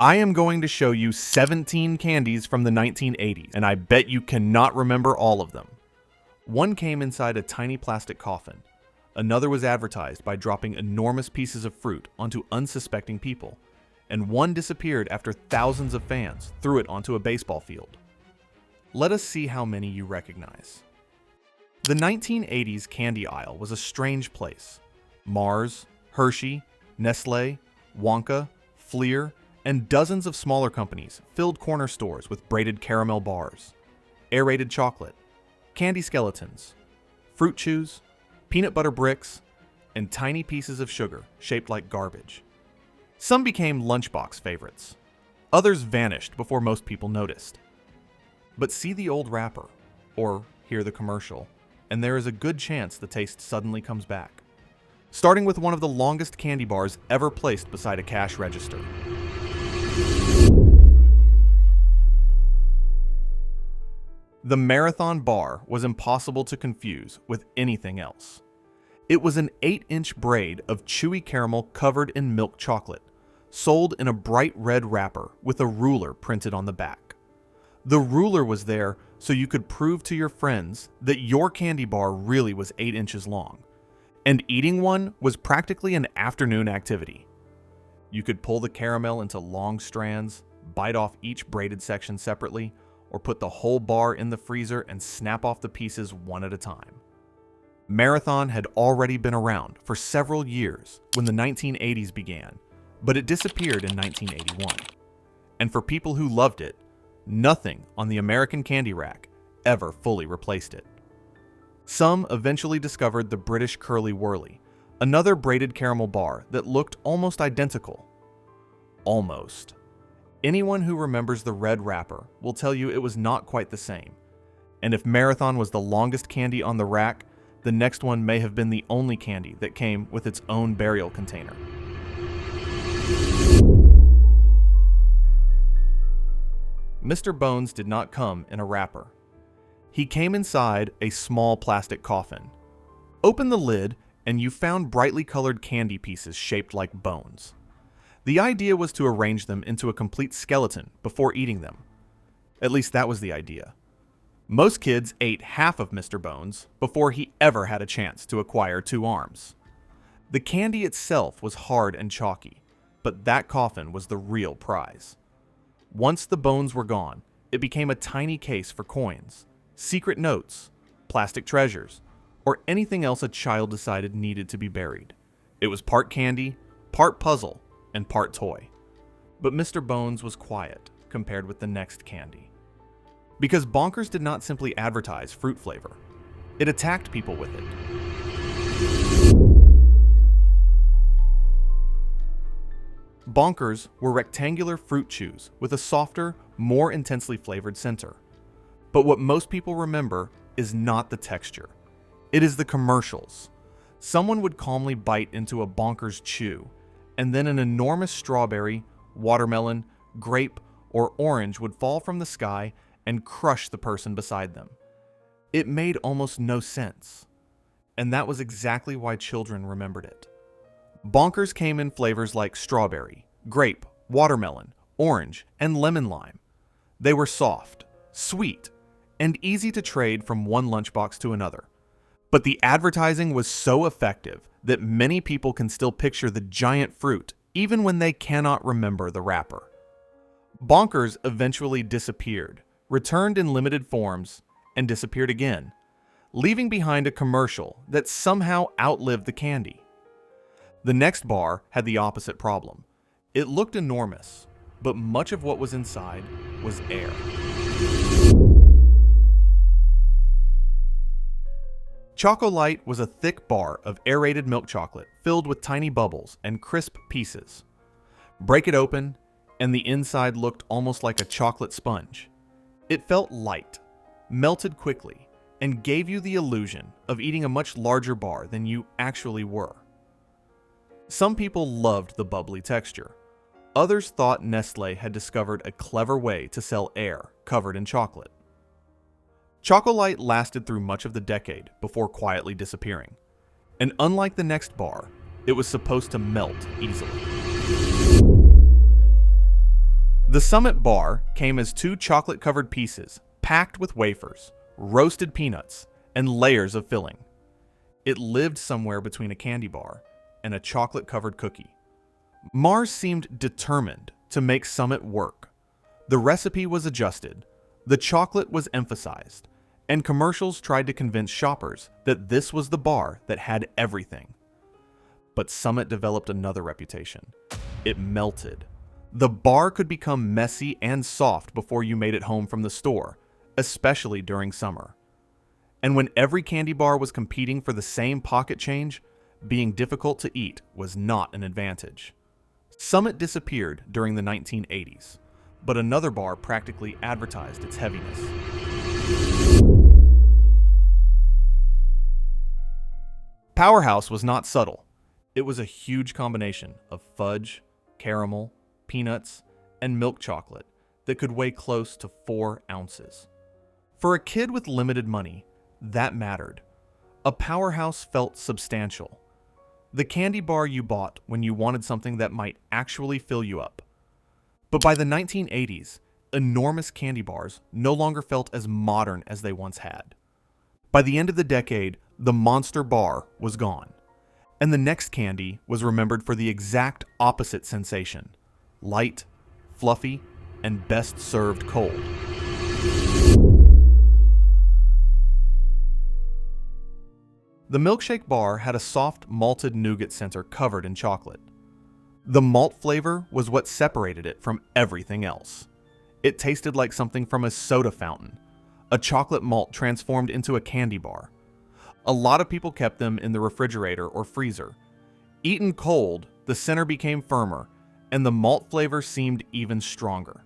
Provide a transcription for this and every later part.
I am going to show you 17 candies from the 1980s, and I bet you cannot remember all of them. One came inside a tiny plastic coffin. Another was advertised by dropping enormous pieces of fruit onto unsuspecting people. And one disappeared after thousands of fans threw it onto a baseball field. Let us see how many you recognize. The 1980s candy aisle was a strange place. Mars, Hershey, Nestlé, Wonka, Fleer, and dozens of smaller companies filled corner stores with braided caramel bars, aerated chocolate, candy skeletons, fruit chews, peanut butter bricks, and tiny pieces of sugar shaped like garbage. Some became lunchbox favorites. Others vanished before most people noticed. But see the old wrapper, or hear the commercial, and there is a good chance the taste suddenly comes back. Starting with one of the longest candy bars ever placed beside a cash register. The Marathon bar was impossible to confuse with anything else. It was an 8-inch braid of chewy caramel covered in milk chocolate, sold in a bright red wrapper with a ruler printed on the back. The ruler was there so you could prove to your friends that your candy bar really was 8 inches long, and eating one was practically an afternoon activity. You could pull the caramel into long strands, bite off each braided section separately, or put the whole bar in the freezer and snap off the pieces one at a time. Marathon had already been around for several years when the 1980s began, but it disappeared in 1981. And for people who loved it, nothing on the American candy rack ever fully replaced it. Some eventually discovered the British Curly Whirly, another braided caramel bar that looked almost identical. Almost. Anyone who remembers the red wrapper will tell you it was not quite the same. And if Marathon was the longest candy on the rack, the next one may have been the only candy that came with its own burial container. Mr. Bones did not come in a wrapper. He came inside a small plastic coffin. Open the lid and you found brightly colored candy pieces shaped like bones. The idea was to arrange them into a complete skeleton before eating them. At least that was the idea. Most kids ate half of Mr. Bones before he ever had a chance to acquire 2 arms. The candy itself was hard and chalky, but that coffin was the real prize. Once the bones were gone, it became a tiny case for coins, secret notes, plastic treasures, or anything else a child decided needed to be buried. It was part candy, part puzzle, and part toy. But Mr. Bones was quiet compared with the next candy. Because Bonkers did not simply advertise fruit flavor. It attacked people with it. Bonkers were rectangular fruit chews with a softer, more intensely flavored center. But what most people remember is not the texture. It is the commercials. Someone would calmly bite into a Bonkers chew, and then an enormous strawberry, watermelon, grape, or orange would fall from the sky and crush the person beside them. It made almost no sense. And that was exactly why children remembered it. Bonkers came in flavors like strawberry, grape, watermelon, orange, and lemon lime. They were soft, sweet, and easy to trade from one lunchbox to another. But the advertising was so effective that many people can still picture the giant fruit even when they cannot remember the wrapper. Bonkers eventually disappeared, returned in limited forms, and disappeared again, leaving behind a commercial that somehow outlived the candy. The next bar had the opposite problem. It looked enormous, but much of what was inside was air. Choco'Lite was a thick bar of aerated milk chocolate filled with tiny bubbles and crisp pieces. Break it open, and the inside looked almost like a chocolate sponge. It felt light, melted quickly, and gave you the illusion of eating a much larger bar than you actually were. Some people loved the bubbly texture. Others thought Nestlé had discovered a clever way to sell air covered in chocolate. Choco'Lite lasted through much of the decade before quietly disappearing. And unlike the next bar, it was supposed to melt easily. The Summit bar came as two chocolate-covered pieces packed with wafers, roasted peanuts, and layers of filling. It lived somewhere between a candy bar and a chocolate-covered cookie. Mars seemed determined to make Summit work. The recipe was adjusted, the chocolate was emphasized, and commercials tried to convince shoppers that this was the bar that had everything. But Summit developed another reputation. It melted. The bar could become messy and soft before you made it home from the store, especially during summer. And when every candy bar was competing for the same pocket change, being difficult to eat was not an advantage. Summit disappeared during the 1980s, but another bar practically advertised its heaviness. PowerHouse was not subtle. It was a huge combination of fudge, caramel, peanuts, and milk chocolate that could weigh close to 4 ounces. For a kid with limited money, that mattered. A PowerHouse felt substantial. The candy bar you bought when you wanted something that might actually fill you up. But by the 1980s, enormous candy bars no longer felt as modern as they once had. By the end of the decade, the monster bar was gone. And the next candy was remembered for the exact opposite sensation: light, fluffy, and best served cold. The milkshake bar had a soft malted nougat center covered in chocolate. The malt flavor was what separated it from everything else. It tasted like something from a soda fountain, a chocolate malt transformed into a candy bar. A lot of people kept them in the refrigerator or freezer. Eaten cold, the center became firmer, and the malt flavor seemed even stronger.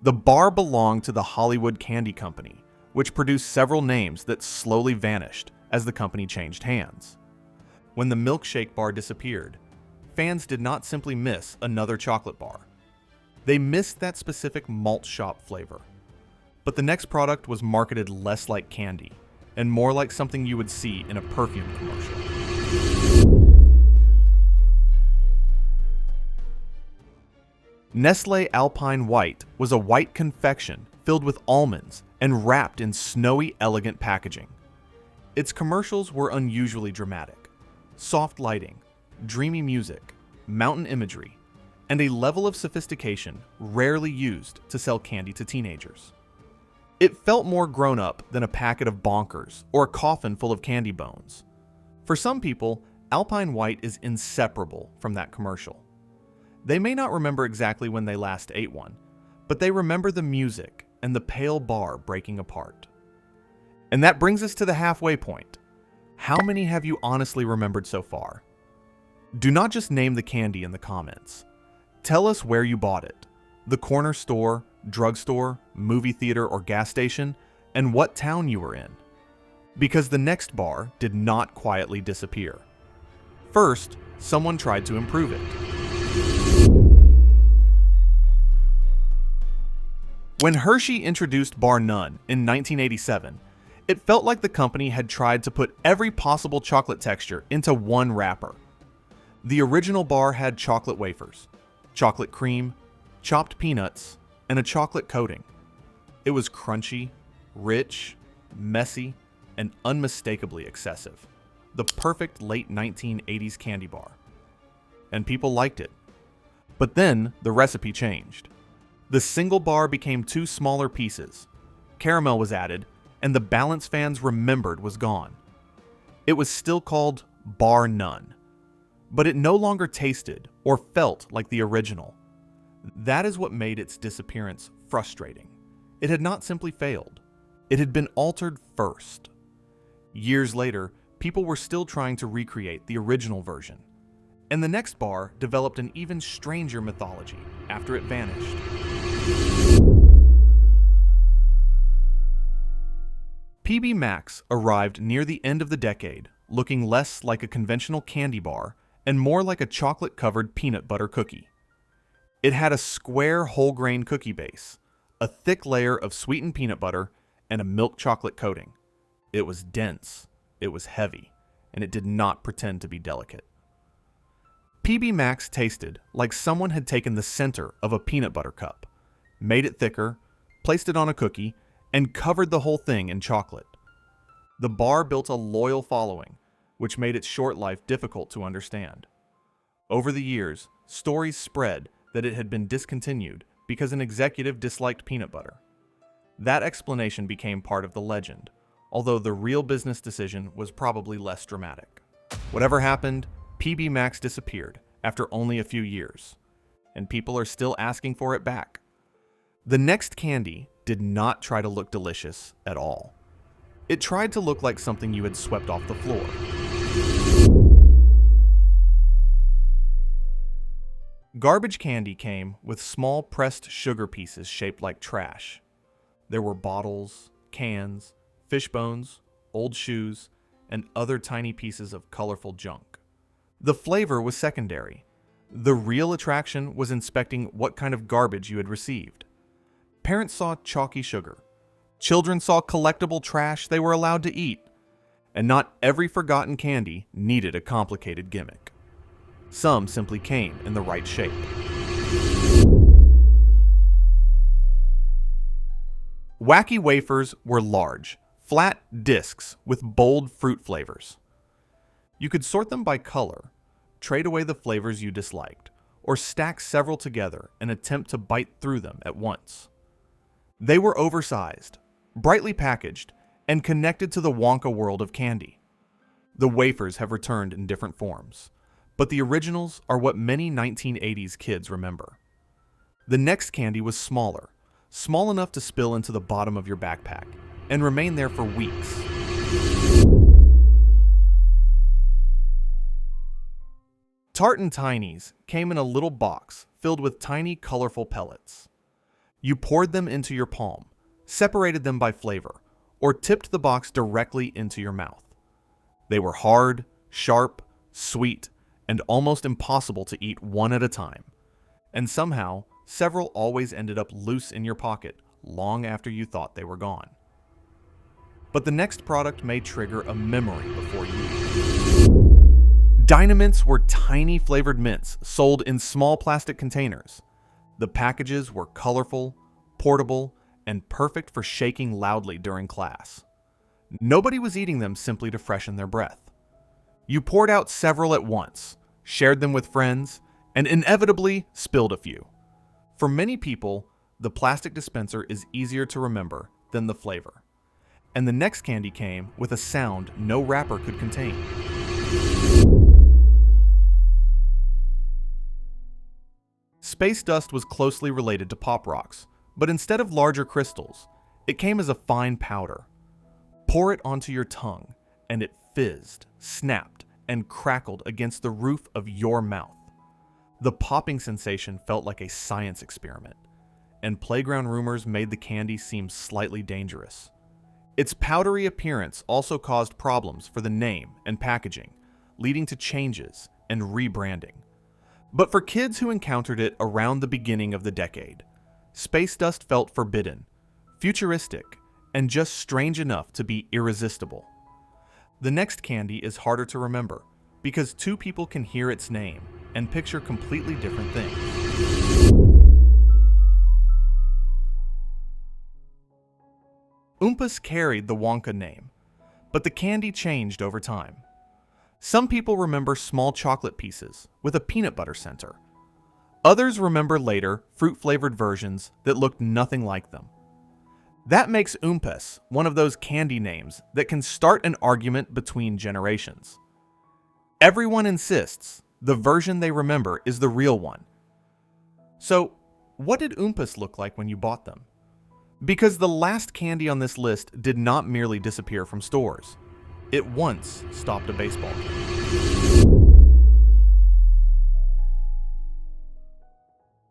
The bar belonged to the Hollywood Candy Company, which produced several names that slowly vanished as the company changed hands. When the milkshake bar disappeared, fans did not simply miss another chocolate bar. They missed that specific malt shop flavor. But the next product was marketed less like candy and more like something you would see in a perfume commercial. Nestlé Alpine White was a white confection filled with almonds and wrapped in snowy, elegant packaging. Its commercials were unusually dramatic. Soft lighting, dreamy music, mountain imagery, and a level of sophistication rarely used to sell candy to teenagers. It felt more grown up than a packet of Bonkers or a coffin full of candy bones. For some people, Alpine White is inseparable from that commercial. They may not remember exactly when they last ate one, but they remember the music and the pale bar breaking apart. And that brings us to the halfway point. How many have you honestly remembered so far? Do not just name the candy in the comments. Tell us where you bought it, the corner store, drugstore, movie theater, or gas station, and what town you were in. Because the next bar did not quietly disappear. First, someone tried to improve it. When Hershey introduced Bar None in 1987, it felt like the company had tried to put every possible chocolate texture into one wrapper. The original bar had chocolate wafers, chocolate cream, chopped peanuts, and a chocolate coating. It was crunchy, rich, messy, and unmistakably excessive. The perfect late 1980s candy bar. And people liked it. But then the recipe changed. The single bar became 2 smaller pieces. Caramel was added, and the balance fans remembered was gone. It was still called Bar None, but it no longer tasted or felt like the original. That is what made its disappearance frustrating. It had not simply failed. It had been altered first. Years later, people were still trying to recreate the original version. And the next bar developed an even stranger mythology after it vanished. PB Max arrived near the end of the decade, looking less like a conventional candy bar and more like a chocolate-covered peanut butter cookie. It had a square whole grain cookie base, a thick layer of sweetened peanut butter, and a milk chocolate coating. It was dense, it was heavy, and it did not pretend to be delicate. PB Max tasted like someone had taken the center of a peanut butter cup, made it thicker, placed it on a cookie, and covered the whole thing in chocolate. The bar built a loyal following, which made its short life difficult to understand. Over the years, stories spread that it had been discontinued because an executive disliked peanut butter. That explanation became part of the legend, although the real business decision was probably less dramatic. Whatever happened, PB Max disappeared after only a few years, and people are still asking for it back. The next candy did not try to look delicious at all. It tried to look like something you had swept off the floor. Garbage candy came with small pressed sugar pieces shaped like trash. There were bottles, cans, fish bones, old shoes, and other tiny pieces of colorful junk. The flavor was secondary. The real attraction was inspecting what kind of garbage you had received. Parents saw chalky sugar. Children saw collectible trash they were allowed to eat. And not every forgotten candy needed a complicated gimmick. Some simply came in the right shape. Wacky Wafers were large, flat discs with bold fruit flavors. You could sort them by color, trade away the flavors you disliked, or stack several together and attempt to bite through them at once. They were oversized, brightly packaged, and connected to the Wonka world of candy. The wafers have returned in different forms, but the originals are what many 1980s kids remember. The next candy was smaller, small enough to spill into the bottom of your backpack, and remain there for weeks. Tart and Tinies came in a little box filled with tiny, colorful pellets. You poured them into your palm, separated them by flavor, or tipped the box directly into your mouth. They were hard, sharp, sweet, and almost impossible to eat one at a time. And somehow, several always ended up loose in your pocket long after you thought they were gone. But the next product may trigger a memory before you eat. Dynamints were tiny flavored mints sold in small plastic containers. The packages were colorful, portable, and perfect for shaking loudly during class. Nobody was eating them simply to freshen their breath. You poured out several at once, shared them with friends, and inevitably spilled a few. For many people, the plastic dispenser is easier to remember than the flavor. And the next candy came with a sound no wrapper could contain. Space dust was closely related to Pop Rocks, but instead of larger crystals, it came as a fine powder. Pour it onto your tongue, and it fizzed, snapped, and crackled against the roof of your mouth. The popping sensation felt like a science experiment, and playground rumors made the candy seem slightly dangerous. Its powdery appearance also caused problems for the name and packaging, leading to changes and rebranding. But for kids who encountered it around the beginning of the decade, space dust felt forbidden, futuristic, and just strange enough to be irresistible. The next candy is harder to remember because two people can hear its name and picture completely different things. Oompas carried the Wonka name, but the candy changed over time. Some people remember small chocolate pieces with a peanut butter center. Others remember later fruit-flavored versions that looked nothing like them. That makes Oompas one of those candy names that can start an argument between generations. Everyone insists the version they remember is the real one. So, what did Oompas look like when you bought them? Because the last candy on this list did not merely disappear from stores. It once stopped a baseball game.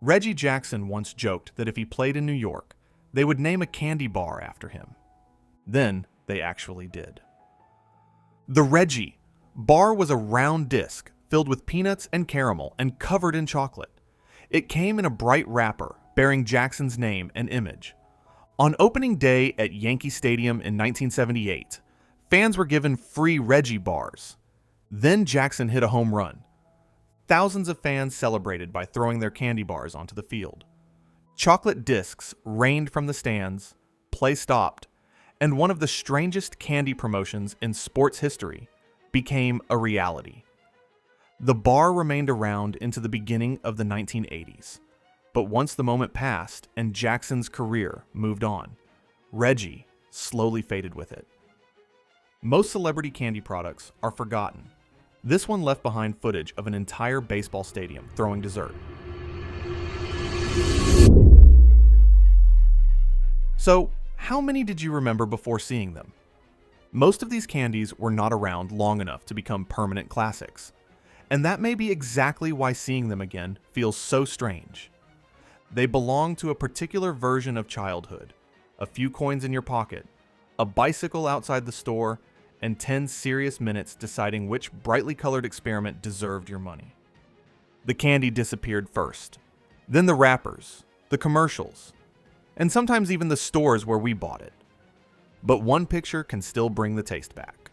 Reggie Jackson once joked that if he played in New York, they would name a candy bar after him. Then they actually did. The Reggie bar was a round disc filled with peanuts and caramel and covered in chocolate. It came in a bright wrapper bearing Jackson's name and image. On opening day at Yankee Stadium in 1978, fans were given free Reggie bars. Then Jackson hit a home run. Thousands of fans celebrated by throwing their candy bars onto the field. Chocolate discs rained from the stands, play stopped, and one of the strangest candy promotions in sports history became a reality. The bar remained around into the beginning of the 1980s, but once the moment passed and Jackson's career moved on, Reggie slowly faded with it. Most celebrity candy products are forgotten. This one left behind footage of an entire baseball stadium throwing dessert. So, how many did you remember before seeing them? Most of these candies were not around long enough to become permanent classics, and that may be exactly why seeing them again feels so strange. They belong to a particular version of childhood, a few coins in your pocket, a bicycle outside the store, and 10 serious minutes deciding which brightly colored experiment deserved your money. The candy disappeared first, then the wrappers, the commercials, and sometimes even the stores where we bought it. But one picture can still bring the taste back.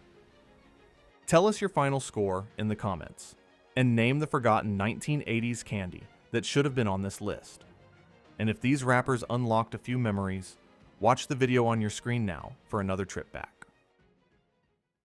Tell us your final score in the comments, and name the forgotten 1980s candy that should have been on this list. And if these wrappers unlocked a few memories, watch the video on your screen now for another trip back.